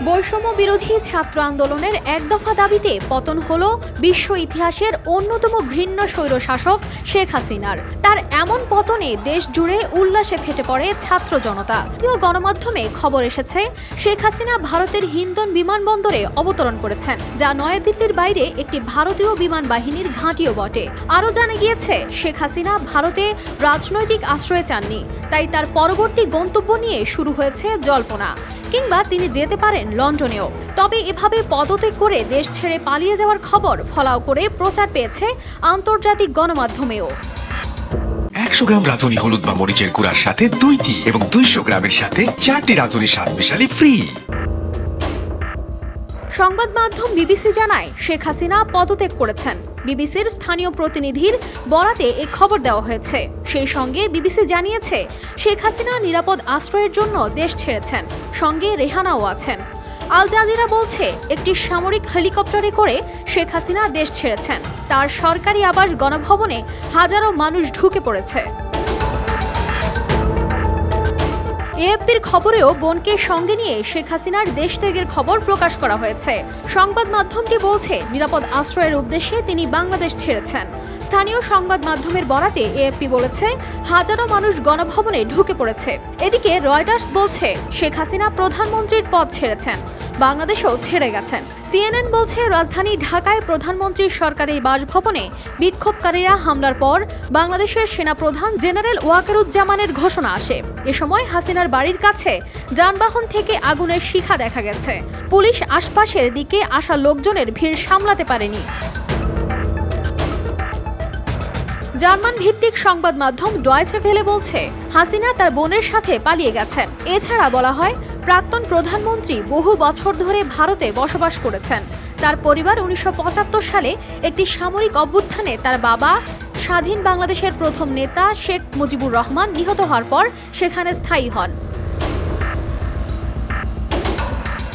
বৈষম্য বিরোধী ছাত্র আন্দোলনের এক দফা দাবিতে পতন হলো বিশ্ব ইতিহাসের অন্যতম ঘৃণ্য স্বৈরশাসক শেখ হাসিনার। তার এমন পতনে দেশ জুড়ে উল্লাসে ফেটে পড়ে ছাত্র জনতা। গণমাধ্যমে খবর এসেছে শেখ হাসিনা ভারতের হিন্ডন বিমানবন্দরে অবতরণ করেছেন, যা নয়াদিল্লির বাইরে একটি ভারতীয় বিমান বাহিনীর ঘাঁটিও বটে। আরও জানা গিয়েছে শেখ হাসিনা ভারতে রাজনৈতিক আশ্রয় চাননি, তাই তার পরবর্তী গন্তব্য নিয়ে শুরু হয়েছে জল্পনা, কিংবা তিনি যেতে পারেন লন্ডনেও। তবে এভাবে পদত্যাগ করে দেশ ছেড়ে পালিয়ে যাওয়ার খবর ফলাও করে প্রচার পেয়েছে আন্তর্জাতিক গণমাধ্যমেও। 100 গ্রাম রাঁধুনি হলুদ বা মরিচের গুঁড়ার সাথে 2টি এবং 200 গ্রামের সাথে 4টি রাঁধুনি স্বাদ মিশালি ফ্রি। সংবাদ মাধ্যম বিবিসি জানায় শেখ হাসিনা পদত্যাগ করেছেন। বিবিসির স্থানীয় প্রতিনিধির বরাতে এ খবর দেওয়া হয়েছে। সেই সঙ্গে বিবিসি জানিয়েছে শেখ হাসিনা নিরাপদ আশ্রয়ের জন্য দেশ ছেড়েছেন, সঙ্গে রেহানাও আছেন। আল জাজিরা বলছে একটি সামরিক হেলিকপ্টারে করে শেখ হাসিনা দেশ ছেড়েছেন। তার সরকারি আবাস গণভবনে হাজারো মানুষ ঢুকে পড়েছে। এএফপির খবরেও বোনকে সঙ্গে নিয়ে শেখ হাসিনার দেশত্যাগের খবর প্রকাশ করা হয়েছে। সংবাদ মাধ্যমটি বলছে নিরাপদ আশ্রয়ের উদ্দেশ্যে তিনি বাংলাদেশ ছেড়েছেন। স্থানীয় সংবাদ মাধ্যমের বরাতে এএফপি বলেছে হাজারো মানুষ গণভবনে ঢুকে পড়েছে। এদিকে রয়টার্স বলছে শেখ হাসিনা প্রধানমন্ত্রীর পদ ছেড়েছেন, বাংলাদেশও ছেড়ে গেছেন। সিএনএন বলছে রাজধানী ঢাকায় প্রধানমন্ত্রীর সরকারি বাসভবনে বিক্ষোভকারীরা হামলার পর বাংলাদেশের সেনাপ্রধান জেনারেল ওয়াকারুজ্জামানের ঘোষণা আসে। এ সময় হাসিনার বাড়ির কাছে যানবাহন থেকে আগুনের শিখা দেখা গেছে। পুলিশ আশপাশের দিকে আসা লোকজনের ভিড় সামলাতে পারেনি। জার্মান ভিত্তিক সংবাদ মাধ্যম ডয়েচে ভেলে বলছে হাসিনা তার বোনের সাথে পালিয়ে গেছেন। এছাড়া বলা হয় প্রাক্তন প্রধানমন্ত্রী বহু বছর ধরে ভারতে বসবাস করেছেন। তার পরিবার 1975 সালে একটি সামরিক অভ্যুত্থানে তার বাবা স্বাধীন বাংলাদেশের প্রথম নেতা শেখ মুজিবুর রহমান নিহত হওয়ার পর সেখানে স্থায়ী হন।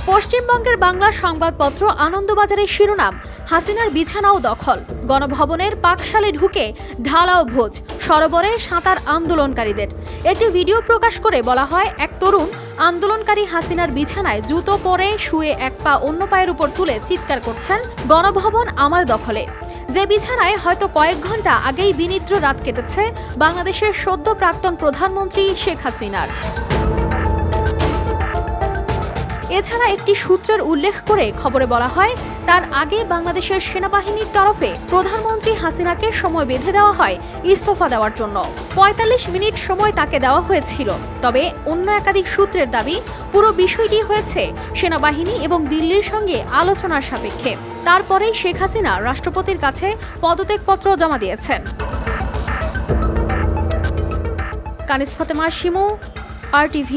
পশ্চিমবঙ্গের বাংলা সংবাদপত্র আনন্দবাজারের শিরোনাম হাসিনার বিছানাও দখল, গণভবনের পাকশালে ঢুকে ঢালাও ভোজ, সরোবরে সাঁতার আন্দোলনকারীদের। একটি ভিডিও প্রকাশ করে বলা হয় এক তরুণ আন্দোলনকারী হাসিনার বিছানায় জুতো পরে শুয়ে এক পা অন্য পায়ের উপর তুলে চিৎকার করছেন, গণভবন আমার দখলে। যে বিছানায় হয়তো কয়েক ঘন্টা আগেই বিনিদ্র রাত কেটেছে বাংলাদেশের সদ্য প্রাক্তন প্রধানমন্ত্রী শেখ হাসিনার। এছাড়া একটি সূত্রের উল্লেখ করে খবরে বলা হয় তার আগে বাংলাদেশের সেনাবাহিনীর তরফে প্রধানমন্ত্রী হাসিনাকে সময় বেঁধে দেওয়া হয় ইস্তফা দেওয়ার জন্য। ৪৫ মিনিট সময় তাকে দেওয়া হয়েছিল। তবে অন্য একাধিক সূত্রের দাবি পুরো বিষয়টি হয়েছে সেনাবাহিনী এবং দিল্লির সঙ্গে আলোচনার সাপেক্ষে। তারপরেই শেখ হাসিনা রাষ্ট্রপতির কাছে পদত্যাগপত্র জমা দিয়েছেন। কানিজ ফাতেমা শিমু, RTV।